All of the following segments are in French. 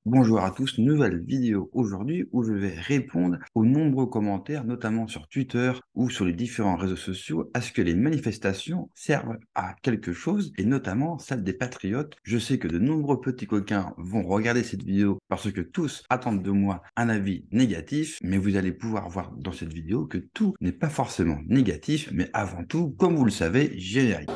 Bonjour à tous, nouvelle vidéo aujourd'hui où je vais répondre aux nombreux commentaires, notamment sur Twitter ou sur les différents réseaux sociaux, à ce que les manifestations servent à quelque chose, et notamment celle des patriotes. Je sais que de nombreux petits coquins vont regarder cette vidéo parce que tous attendent de moi un avis négatif, mais vous allez pouvoir voir dans cette vidéo que tout n'est pas forcément négatif, mais avant tout, comme vous le savez, générique.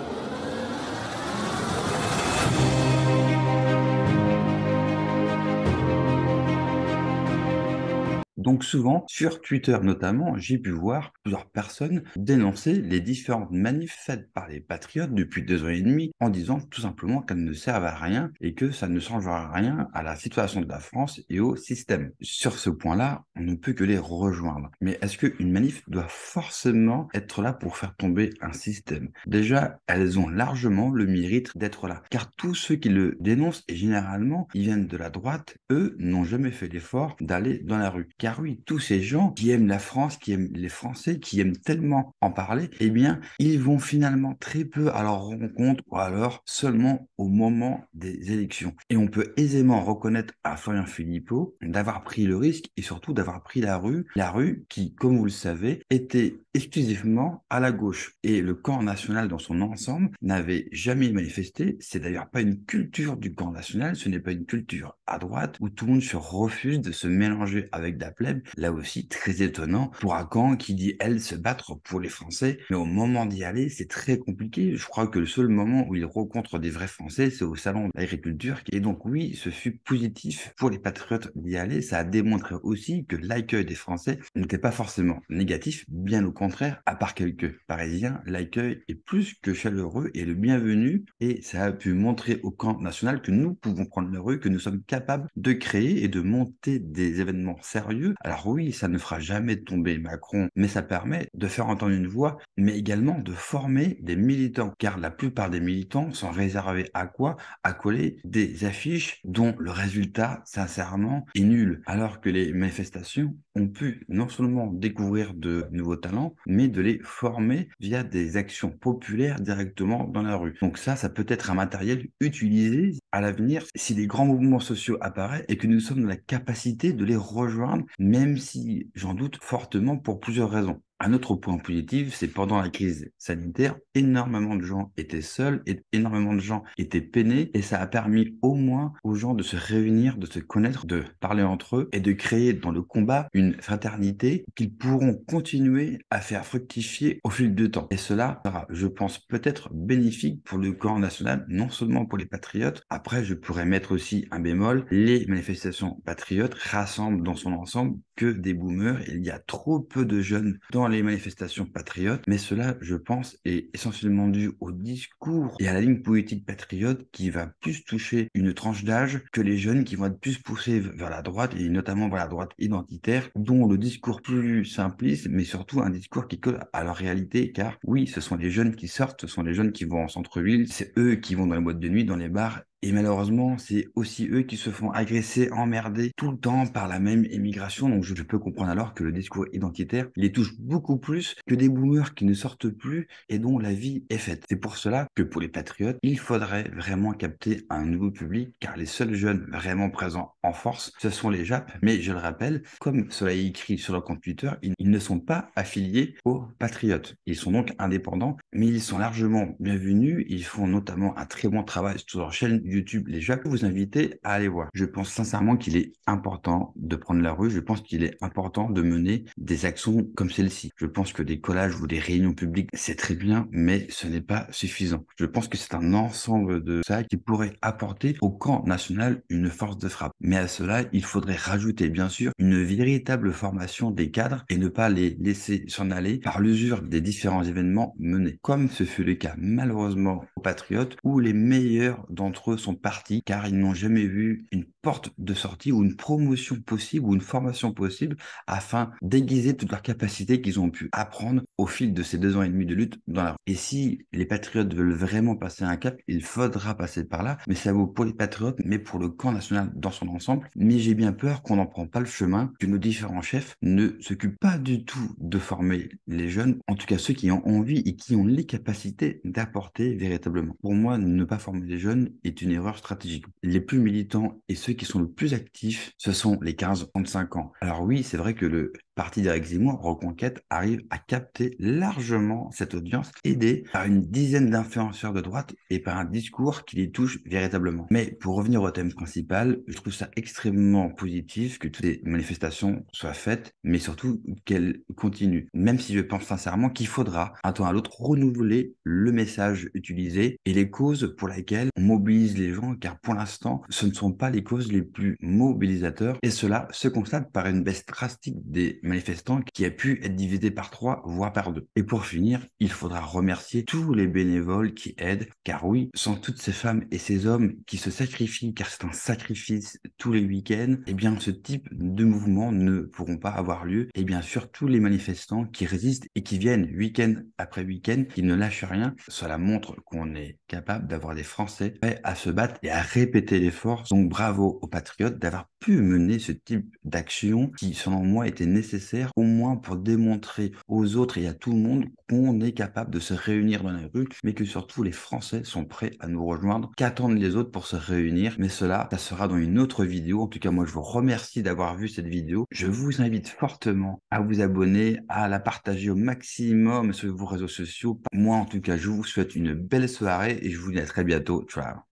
Donc souvent, sur Twitter notamment, j'ai pu voir plusieurs personnes dénoncer les différentes manifs faites par les patriotes depuis 2 ans et demi en disant tout simplement qu'elles ne servent à rien et que ça ne changera rien à la situation de la France et au système. Sur ce point-là, on ne peut que les rejoindre. Mais est-ce qu'une manif doit forcément être là pour faire tomber un système? Déjà, elles ont largement le mérite d'être là, car tous ceux qui le dénoncent, et généralement, ils viennent de la droite, eux n'ont jamais fait l'effort d'aller dans la rue. Car oui, tous ces gens qui aiment la France, qui aiment les Français, qui aiment tellement en parler, eh bien, ils vont finalement très peu à leur rencontre ou alors seulement au moment des élections. Et on peut aisément reconnaître à Florian Philippot d'avoir pris le risque et surtout d'avoir pris la rue qui, comme vous le savez, était exclusivement à la gauche. Et le camp national dans son ensemble n'avait jamais manifesté. C'est d'ailleurs pas une culture du camp national, ce n'est pas une culture à droite où tout le monde se refuse de se mélanger avec la plèbe. Là aussi, très étonnant pour un camp qui dit, elle, se battre pour les Français. Mais au moment d'y aller, c'est très compliqué. Je crois que le seul moment où ils rencontrent des vrais Français, c'est au salon de l'agriculture. Et donc oui, ce fut positif pour les patriotes d'y aller. Ça a démontré aussi que l'accueil des Français n'était pas forcément négatif, bien au contraire, à part quelques Parisiens, l'accueil est plus que chaleureux et le bienvenu. Et ça a pu montrer au camp national que nous pouvons prendre la rue, que nous sommes capables de créer et de monter des événements sérieux. Alors oui, ça ne fera jamais tomber Macron, mais ça permet de faire entendre une voix, mais également de former des militants, car la plupart des militants sont réservés à quoi? À coller des affiches dont le résultat, sincèrement, est nul, alors que les manifestations ont pu non seulement découvrir de nouveaux talents, mais de les former via des actions populaires directement dans la rue. Donc ça peut être un matériel utilisé à l'avenir si des grands mouvements sociaux apparaissent et que nous sommes dans la capacité de les rejoindre, même si j'en doute fortement pour plusieurs raisons. Un autre point positif, c'est pendant la crise sanitaire, énormément de gens étaient seuls et énormément de gens étaient peinés et ça a permis au moins aux gens de se réunir, de se connaître, de parler entre eux et de créer dans le combat une fraternité qu'ils pourront continuer à faire fructifier au fil du temps. Et cela sera, je pense, peut-être bénéfique pour le camp national, non seulement pour les patriotes. Après, je pourrais mettre aussi un bémol, les manifestations patriotes rassemblent dans son ensemble que des boomers. Il y a trop peu de jeunes dans les manifestations patriotes, mais cela, je pense, est essentiellement dû au discours et à la ligne politique patriote qui va plus toucher une tranche d'âge que les jeunes qui vont être plus poussés vers la droite et notamment vers la droite identitaire, dont le discours plus simpliste, mais surtout un discours qui colle à leur réalité, car oui, ce sont les jeunes qui sortent, ce sont les jeunes qui vont en centre-ville, c'est eux qui vont dans les boîtes de nuit, dans les bars. Et malheureusement, c'est aussi eux qui se font agresser, emmerder tout le temps par la même immigration. Donc je peux comprendre alors que le discours identitaire, il les touche beaucoup plus que des boomers qui ne sortent plus et dont la vie est faite. C'est pour cela que pour les patriotes, il faudrait vraiment capter un nouveau public, car les seuls jeunes vraiment présents en force, ce sont les JAP. Mais je le rappelle, comme cela est écrit sur leur compte Twitter, ils ne sont pas affiliés aux patriotes. Ils sont donc indépendants, mais ils sont largement bienvenus. Ils font notamment un très bon travail sur leur chaîne YouTube. Les JAP, vous inviter à aller voir. Je pense sincèrement qu'il est important de prendre la rue. Je pense qu'il est important de mener des actions comme celle-ci. Je pense que des collages ou des réunions publiques, c'est très bien, mais ce n'est pas suffisant. Je pense que c'est un ensemble de ça qui pourrait apporter au camp national une force de frappe. Mais à cela, il faudrait rajouter, bien sûr, une véritable formation des cadres et ne pas les laisser s'en aller par l'usure des différents événements menés. Comme ce fut le cas malheureusement aux Patriotes, où les meilleurs d'entre eux sont partis car ils n'ont jamais vu une porte de sortie ou une promotion possible ou une formation possible afin d'aiguiser toutes leurs capacités qu'ils ont pu apprendre au fil de ces 2 ans et demi de lutte dans la rue. Et si les patriotes veulent vraiment passer un cap, il faudra passer par là, mais ça vaut pour les patriotes, mais pour le camp national dans son ensemble. Mais j'ai bien peur qu'on n'en prend pas le chemin, que nos différents chefs ne s'occupent pas du tout de former les jeunes, en tout cas ceux qui ont envie et qui ont les capacités d'apporter véritablement. Pour moi, ne pas former les jeunes est une erreur stratégique. Les plus militants et ceux qui sont le plus actifs, ce sont les 15-35 ans. Alors oui, c'est vrai que le parti d'Éric Zemmour, Reconquête, arrive à capter largement cette audience, aidée par une dizaine d'influenceurs de droite et par un discours qui les touche véritablement. Mais pour revenir au thème principal, je trouve ça extrêmement positif que toutes les manifestations soient faites, mais surtout qu'elles continuent. Même si je pense sincèrement qu'il faudra, un temps à l'autre, renouveler le message utilisé et les causes pour lesquelles on mobilise les gens, car pour l'instant, ce ne sont pas les causes les plus mobilisateurs, et cela se constate par une baisse drastique des manifestants qui a pu être divisée par 3, voire par 2. Et pour finir, il faudra remercier tous les bénévoles qui aident, car oui, sans toutes ces femmes et ces hommes qui se sacrifient, car c'est un sacrifice tous les week-ends, eh bien ce type de mouvement ne pourront pas avoir lieu. Et bien sûr, tous les manifestants qui résistent et qui viennent week-end après week-end, qui ne lâchent rien, cela montre qu'on est capable d'avoir des Français prêts à se battre et à répéter l'effort. Donc bravo aux patriotes d'avoir pu mener ce type d'action qui, selon moi, était nécessaire, au moins pour démontrer aux autres et à tout le monde qu'on est capable de se réunir dans les rues, mais que surtout les Français sont prêts à nous rejoindre. Qu'attendent les autres pour se réunir? Mais cela, ça sera dans une autre vidéo. En tout cas, moi, je vous remercie d'avoir vu cette vidéo. Je vous invite fortement à vous abonner, à la partager au maximum sur vos réseaux sociaux. Moi, en tout cas, je vous souhaite une belle soirée et je vous dis à très bientôt. Ciao.